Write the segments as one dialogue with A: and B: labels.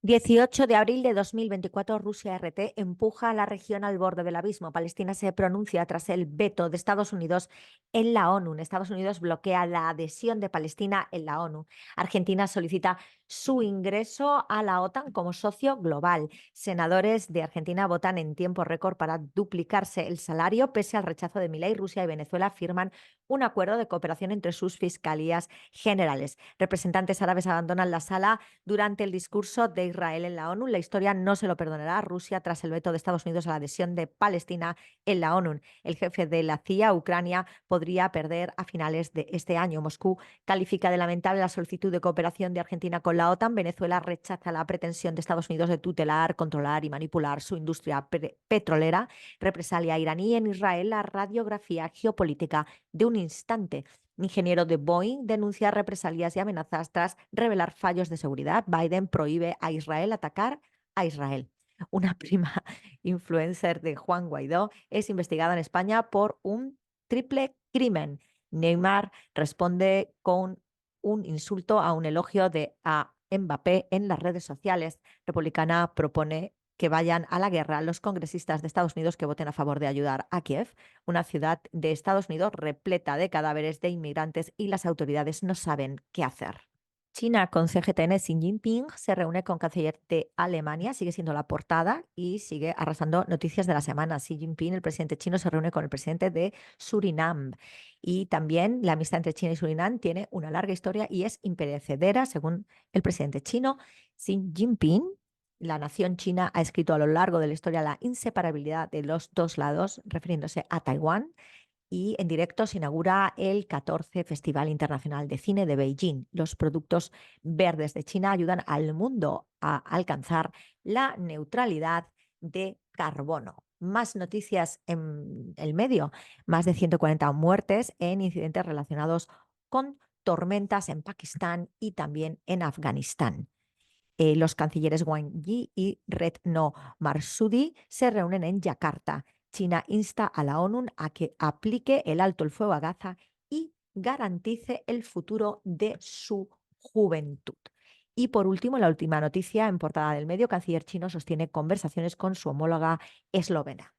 A: 18 de abril de 2024, Rusia RT empuja a la región al borde del abismo. Palestina se pronuncia tras el veto de Estados Unidos en la ONU. Estados Unidos bloquea la adhesión de Palestina en la ONU. Argentina solicita su ingreso a la OTAN como socio global. Senadores de Argentina votan en tiempo récord para duplicarse el salario. Pese al rechazo de Milei, Rusia y Venezuela firman un acuerdo de cooperación entre sus fiscalías generales. Representantes árabes abandonan la sala durante el discurso de Israel en la ONU. La historia no se lo perdonará a Rusia tras el veto de Estados Unidos a la adhesión de Palestina en la ONU. El jefe de la CIA, Ucrania, podría perder a finales de este año. Moscú califica de lamentable la solicitud de cooperación de Argentina con la OTAN. Venezuela rechaza la pretensión de Estados Unidos de tutelar, controlar y manipular su industria petrolera. Represalia iraní en Israel, la radiografía geopolítica de un instante. Ingeniero de Boeing denuncia represalias y amenazas tras revelar fallos de seguridad. Biden prohíbe a Israel atacar a Israel. Una prima influencer de Juan Guaidó es investigada en España por un triple crimen. Neymar responde con un insulto a un elogio a Mbappé en las redes sociales. Republicana propone que vayan a la guerra los congresistas de Estados Unidos que voten a favor de ayudar a Kiev, una ciudad de Estados Unidos repleta de cadáveres de inmigrantes, y las autoridades no saben qué hacer. China con CGTN. Xi Jinping se reúne con canciller de Alemania, sigue siendo la portada y sigue arrasando noticias de la semana. Xi Jinping, el presidente chino, se reúne con el presidente de Surinam. Y también la amistad entre China y Surinam tiene una larga historia y es imperecedera, según el presidente chino. Xi Jinping, la nación china ha escrito a lo largo de la historia la inseparabilidad de los dos lados, refiriéndose a Taiwán, y en directo se inaugura el 14 Festival Internacional de Cine de Beijing. Los productos verdes de China ayudan al mundo a alcanzar la neutralidad de carbono. Más noticias en el medio. Más de 140 muertes en incidentes relacionados con tormentas en Pakistán y también en Afganistán. Los cancilleres Wang Yi y Retno Marsudi se reúnen en Yakarta. China insta a la ONU a que aplique el alto el fuego a Gaza y garantice el futuro de su juventud. Y por último, la última noticia en portada del medio: canciller chino sostiene conversaciones con su homóloga eslovena.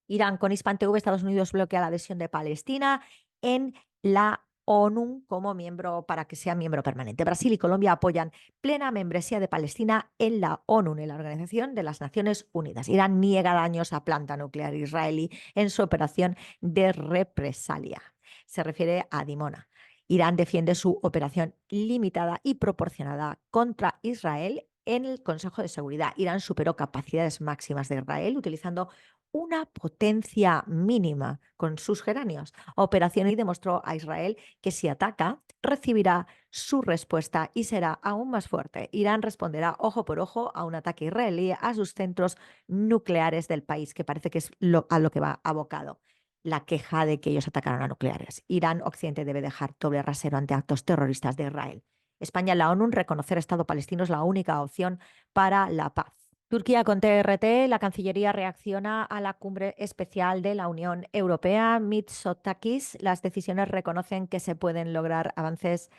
A: Irán con Hispan TV. Estados Unidos bloquea la adhesión de Palestina en la ONU como miembro para que sea miembro permanente. Brasil y Colombia apoyan plena membresía de Palestina en la ONU, en la Organización de las Naciones Unidas. Irán niega daños a planta nuclear israelí en su operación de represalia. Se refiere a Dimona. Irán defiende su operación limitada y proporcionada contra Israel en el Consejo de Seguridad. Irán superó capacidades máximas de Israel utilizando una potencia mínima con sus geranios. Operación y demostró a Israel que si ataca, recibirá su respuesta y será aún más fuerte. Irán responderá ojo por ojo a un ataque israelí a sus centros nucleares del país, que parece que es a lo que va abocado la queja de que ellos atacaron a nucleares. Irán, Occidente debe dejar doble rasero ante actos terroristas de Israel. España, la ONU, reconocer Estado palestino es la única opción para la paz. Turquía con TRT. La Cancillería reacciona a la cumbre especial de la Unión Europea. Mitsotakis. Las decisiones reconocen que se pueden lograr avances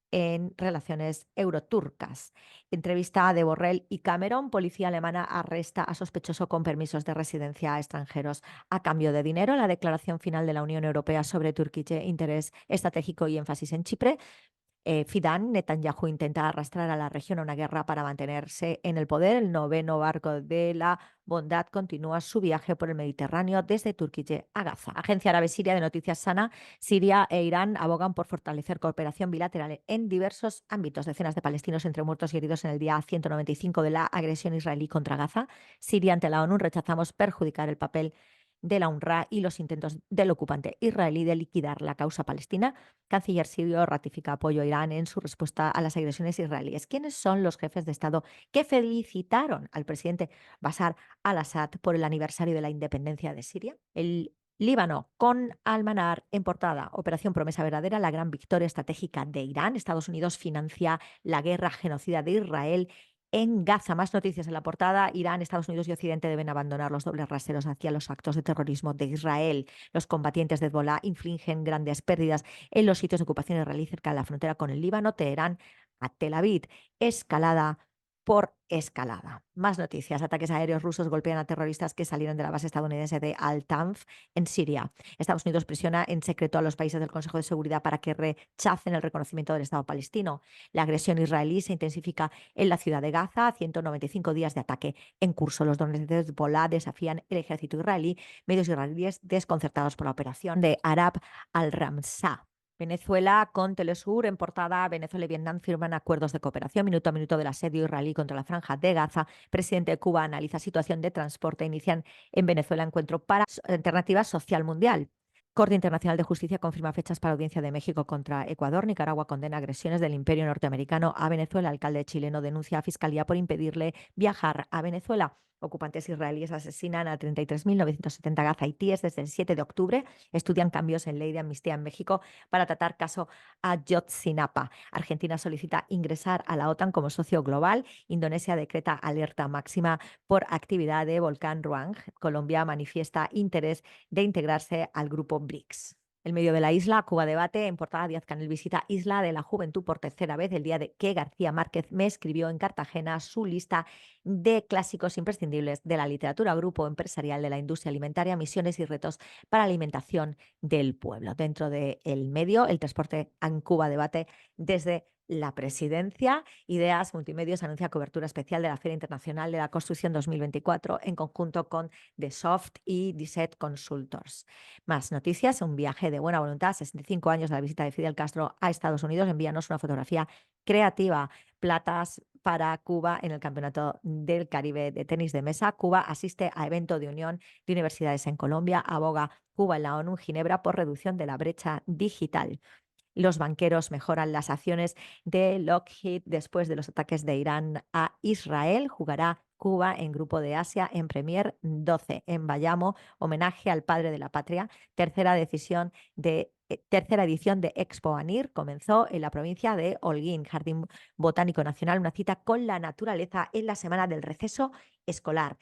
A: en relaciones euroturcas. Entrevista de Borrell y Cameron. Policía alemana arresta a sospechoso con permisos de residencia a extranjeros a cambio de dinero. La declaración final de la Unión Europea sobre Turquía, interés estratégico y énfasis en Chipre. Fidan. Netanyahu intenta arrastrar a la región a una guerra para mantenerse en el poder. El noveno barco de la bondad continúa su viaje por el Mediterráneo desde Turquía a Gaza. Agencia Árabe Siria de Noticias Sana. Siria e Irán abogan por fortalecer cooperación bilateral en diversos ámbitos. Decenas de palestinos entre muertos y heridos en el día 195 de la agresión israelí contra Gaza. Siria ante la ONU. Rechazamos perjudicar el papel de la UNRWA y los intentos del ocupante israelí de liquidar la causa palestina. Canciller sirio ratifica apoyo a Irán en su respuesta a las agresiones israelíes. ¿Quiénes son los jefes de Estado que felicitaron al presidente Bashar al-Assad por el aniversario de la independencia de Siria? El Líbano con Al-Manar en portada. Operación Promesa Verdadera, la gran victoria estratégica de Irán. Estados Unidos financia la guerra genocida de Israel en Gaza. Más noticias en la portada. Irán, Estados Unidos y Occidente deben abandonar los dobles raseros hacia los actos de terrorismo de Israel. Los combatientes de Hezbollah infligen grandes pérdidas en los sitios de ocupación israelí cerca de la frontera con el Líbano. Teherán a Tel Aviv. Escalada por escalada. Más noticias. Ataques aéreos rusos golpean a terroristas que salieron de la base estadounidense de Al-Tanf en Siria. Estados Unidos presiona en secreto a los países del Consejo de Seguridad para que rechacen el reconocimiento del Estado palestino. La agresión israelí se intensifica en la ciudad de Gaza, 195 días de ataque en curso. Los drones de Hezbollah desafían el ejército israelí, medios israelíes desconcertados por la operación de Arab al-Ramsa. Venezuela con Telesur en portada. Venezuela y Vietnam firman acuerdos de cooperación minuto a minuto del asedio israelí contra la franja de Gaza. Presidente de Cuba analiza situación de transporte. Inician en Venezuela encuentro para alternativa social mundial. Corte Internacional de Justicia confirma fechas para audiencia de México contra Ecuador. Nicaragua condena agresiones del Imperio norteamericano a Venezuela. Alcalde chileno denuncia a Fiscalía por impedirle viajar a Venezuela. Ocupantes israelíes asesinan a 33.970 gazaitíes desde el 7 de octubre. Estudian cambios en ley de amnistía en México para tratar caso Ayotzinapa. Argentina solicita ingresar a la OTAN como socio global. Indonesia decreta alerta máxima por actividad de volcán Ruang. Colombia manifiesta interés de integrarse al grupo BRICS. El medio de la isla, Cuba debate, en portada Díaz-Canel visita Isla de la Juventud por tercera vez, el día de que García Márquez me escribió en Cartagena su lista de clásicos imprescindibles de la literatura, grupo empresarial de la industria alimentaria, misiones y retos para la alimentación del pueblo. Dentro del medio, el transporte en Cuba debate desde la presidencia. Ideas Multimedios anuncia cobertura especial de la Feria Internacional de la Construcción 2024 en conjunto con The Soft y Disset Consultors. Más noticias, un viaje de buena voluntad, 65 años de la visita de Fidel Castro a Estados Unidos. Envíanos una fotografía creativa. Platas para Cuba en el Campeonato del Caribe de tenis de mesa. Cuba asiste a evento de unión de universidades en Colombia. Aboga Cuba en la ONU, Ginebra, por reducción de la brecha digital. Los banqueros mejoran las acciones de Lockheed después de los ataques de Irán a Israel. Jugará Cuba en Grupo de Asia en Premier 12 en Bayamo, homenaje al padre de la patria. Tercera edición de Expo Anir comenzó en la provincia de Holguín, Jardín Botánico Nacional, una cita con la naturaleza en la semana del receso escolar.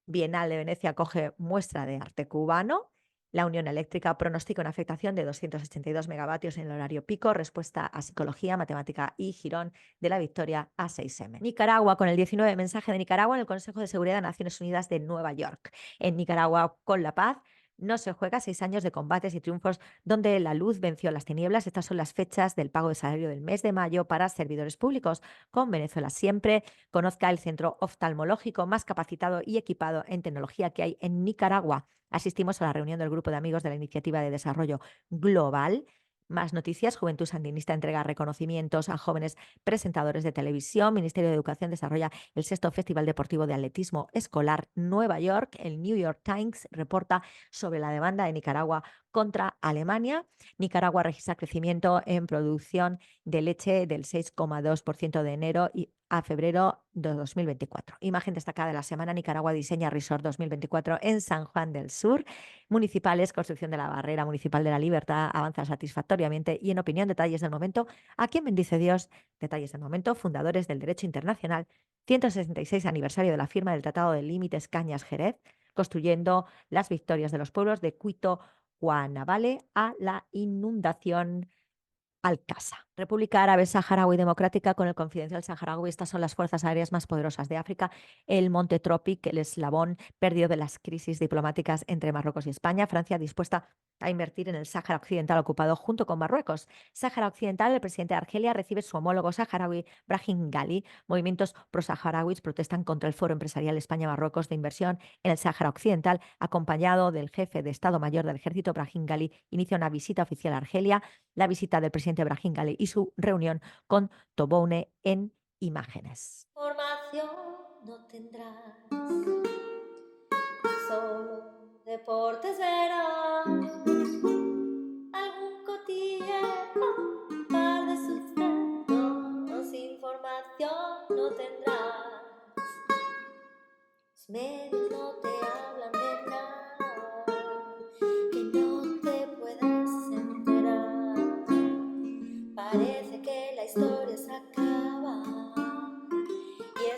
A: Bienal de Venecia acoge muestra de arte cubano. La Unión Eléctrica pronostica una afectación de 282 megavatios en el horario pico. Respuesta a Psicología, Matemática y Girón de la Victoria a 6M. Nicaragua con el 19 mensaje de Nicaragua en el Consejo de Seguridad de Naciones Unidas de Nueva York. En Nicaragua con la paz no se juega. 6 años de combates y triunfos donde la luz venció las tinieblas. Estas son las fechas del pago de salario del mes de mayo para servidores públicos. Con Venezuela siempre. Conozca el centro oftalmológico más capacitado y equipado en tecnología que hay en Nicaragua. Asistimos a la reunión del grupo de amigos de la Iniciativa de Desarrollo Global. Más noticias. Juventud Sandinista entrega reconocimientos a jóvenes presentadores de televisión. Ministerio de Educación desarrolla el 6º Festival Deportivo de Atletismo Escolar Nueva York. El New York Times reporta sobre la demanda de Nicaragua contra Alemania. Nicaragua registra crecimiento en producción de leche del 6,2% de enero a febrero de 2024. Imagen destacada de la semana. Nicaragua diseña Resort 2024 en San Juan del Sur. Municipales, construcción de la barrera municipal de la Libertad avanza satisfactoriamente y en opinión, detalles del momento. ¿A quién bendice Dios? Detalles del momento. Fundadores del derecho internacional. 166 aniversario de la firma del Tratado de Límites Cañas-Jerez, construyendo las victorias de los pueblos de Cuito, Guanabale a la inundación Al-Qasa. República Árabe Saharaui Democrática con el Confidencial Saharaui. Estas son las fuerzas aéreas más poderosas de África. El Monte Tropic, el eslabón perdido de las crisis diplomáticas entre Marruecos y España. Francia dispuesta a invertir en el Sáhara Occidental ocupado junto con Marruecos. Sáhara Occidental, el presidente de Argelia recibe su homólogo saharaui Brahim Ghali. Movimientos pro-saharauis protestan contra el Foro Empresarial España-Marruecos de inversión en el Sáhara Occidental. Acompañado del jefe de Estado Mayor del Ejército, Brahim Ghali inicia una visita oficial a Argelia. La visita del presidente Brahim Ghali y su reunión con Tobone en imágenes. Formación no tendrás, solo deportes verás, algún cotilleo, un par de sustratos, información no tendrás. Los medios no te hablan de nada que no te puedas enterar. Parece que la historia se acaba y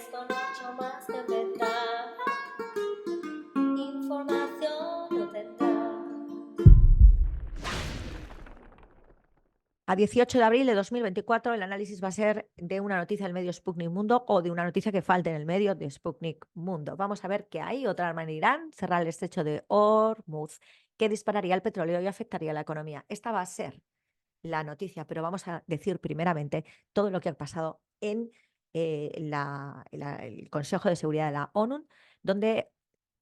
A: A 18 de abril de 2024 el análisis va a ser de una noticia del medio Sputnik Mundo o de una noticia que falte en el medio de Sputnik Mundo. Vamos a ver que hay otra arma en Irán, cerrar el estrecho de Hormuz, que dispararía el petróleo y afectaría la economía. Esta va a ser la noticia, pero vamos a decir primeramente todo lo que ha pasado en el Consejo de Seguridad de la ONU, donde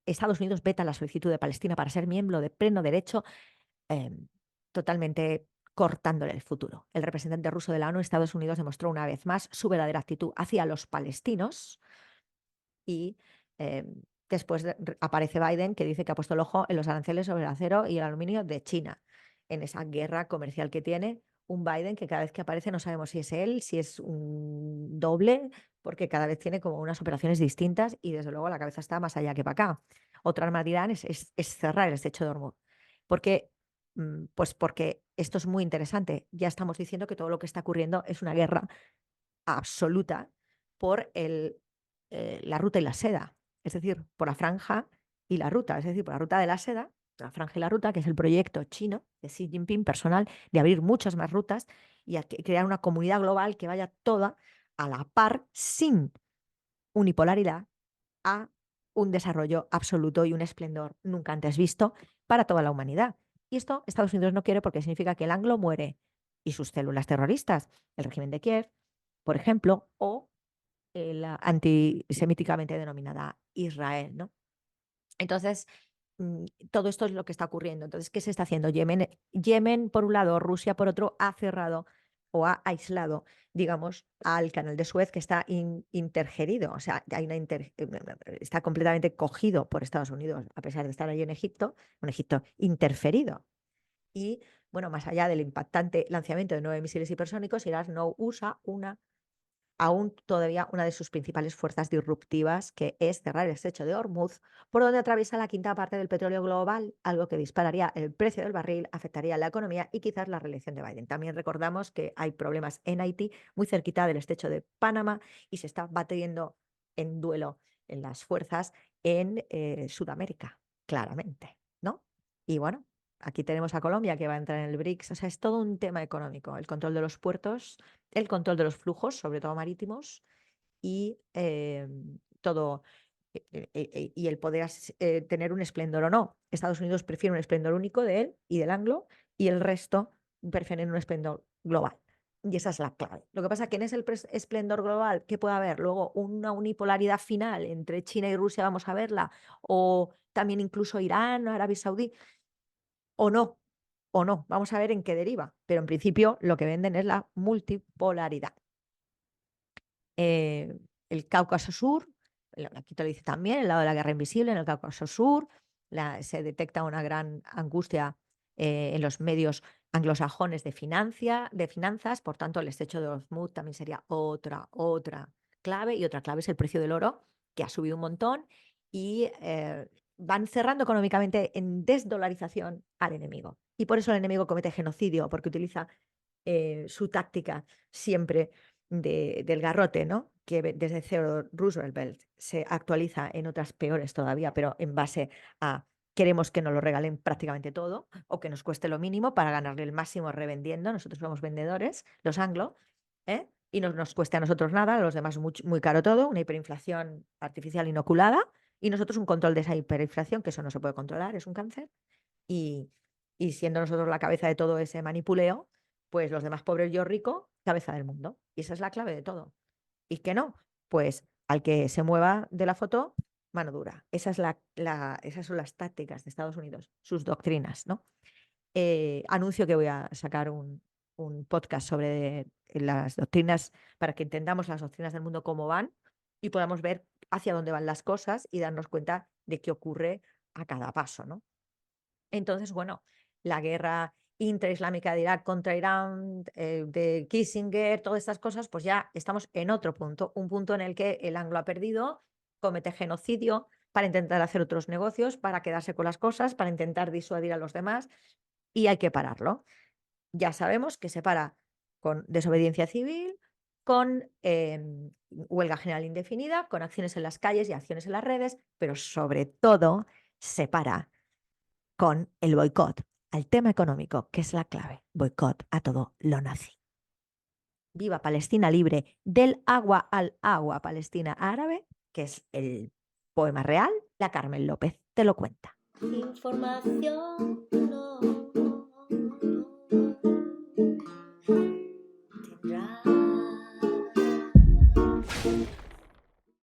A: Estados Unidos veta la solicitud de Palestina para ser miembro de pleno derecho, totalmente cortándole el futuro. El representante ruso de la ONU, Estados Unidos, demostró una vez más su verdadera actitud hacia los palestinos y después aparece Biden, que dice que ha puesto el ojo en los aranceles sobre el acero y el aluminio de China, en esa guerra comercial que tiene. Un Biden que cada vez que aparece no sabemos si es él, si es un doble, porque cada vez tiene como unas operaciones distintas y desde luego la cabeza está más allá que para acá. Otra arma de Irán es cerrar el estrecho de Hormuz. Porque, pues porque esto es muy interesante. Ya estamos diciendo que todo lo que está ocurriendo es una guerra absoluta por la ruta y la seda, es decir, por la franja y la ruta, es decir, por la ruta de la seda, la franja y la ruta, que es el proyecto chino de Xi Jinping personal de abrir muchas más rutas y crear una comunidad global que vaya toda a la par, sin unipolaridad, a un desarrollo absoluto y un esplendor nunca antes visto para toda la humanidad. Y esto Estados Unidos no quiere porque significa que el anglo muere y sus células terroristas, el régimen de Kiev, por ejemplo, o la antisemíticamente denominada Israel, ¿no? Entonces, todo esto es lo que está ocurriendo. Entonces, ¿qué se está haciendo? Yemen, por un lado, Rusia, por otro, ha cerrado o ha aislado, digamos, al canal de Suez, que está intergerido, o sea, hay está completamente cogido por Estados Unidos, a pesar de estar allí en Egipto, un Egipto interferido. Y, bueno, más allá del impactante lanzamiento de 9 misiles hipersónicos, Irán no usa aún todavía una de sus principales fuerzas disruptivas, que es cerrar el estrecho de Hormuz, por donde atraviesa la quinta parte del petróleo global, algo que dispararía el precio del barril, afectaría la economía y quizás la reelección de Biden. También recordamos que hay problemas en Haití, muy cerquita del estrecho de Panamá, y se está batiendo en duelo en las fuerzas en Sudamérica, claramente, ¿no? Y bueno, aquí tenemos a Colombia, que va a entrar en el BRICS. O sea, es todo un tema económico, el control de los puertos, el control de los flujos, sobre todo marítimos, y todo, y el poder tener un esplendor o no. Estados Unidos prefiere un esplendor único de él y del anglo, y el resto prefieren un esplendor global. Y esa es la clave. Lo que pasa es que en ese esplendor global, ¿qué puede haber? Luego una unipolaridad final entre China y Rusia, vamos a verla, o también incluso Irán, Arabia Saudí, o no, o no. Vamos a ver en qué deriva. Pero en principio lo que venden es la multipolaridad. El Cáucaso Sur, aquí te lo dice también, el lado de la guerra invisible, en el Cáucaso Sur, se detecta una gran angustia en los medios anglosajones de finanzas, por tanto el estrecho de Hormuz también sería otra clave, y otra clave es el precio del oro, que ha subido un montón, y van cerrando económicamente en desdolarización al enemigo. Y por eso el enemigo comete genocidio, porque utiliza su táctica siempre del garrote, ¿no? Que desde Theodore Roosevelt se actualiza en otras peores todavía, pero en base a queremos que nos lo regalen prácticamente todo o que nos cueste lo mínimo para ganarle el máximo revendiendo. Nosotros somos vendedores, los anglo, ¿eh? Y no nos cueste a nosotros nada, a los demás muy, muy caro todo, una hiperinflación artificial inoculada, y nosotros un control de esa hiperinflación, que eso no se puede controlar, es un cáncer, y, y siendo nosotros la cabeza de todo ese manipuleo, pues los demás pobres, yo rico, cabeza del mundo. Y esa es la clave de todo. ¿Y que no? Pues al que se mueva de la foto, mano dura. Esas son las tácticas de Estados Unidos, sus doctrinas, ¿no? Anuncio que voy a sacar un podcast sobre las doctrinas, para que entendamos las doctrinas del mundo, cómo van, y podamos ver hacia dónde van las cosas y darnos cuenta de qué ocurre a cada paso, ¿no? Entonces, bueno, la guerra intraislámica de Irak contra Irán, de Kissinger, todas estas cosas, pues ya estamos en otro punto, un punto en el que el anglo ha perdido, comete genocidio para intentar hacer otros negocios, para quedarse con las cosas, para intentar disuadir a los demás, y hay que pararlo. Ya sabemos que se para con desobediencia civil, con huelga general indefinida, con acciones en las calles y acciones en las redes, pero sobre todo se para con el boicot. al tema económico, que es la clave. Boicot a todo lo nazi. Viva Palestina libre, del agua al agua, Palestina árabe, que es el poema real. La Carmen López te lo cuenta.
B: Información, no.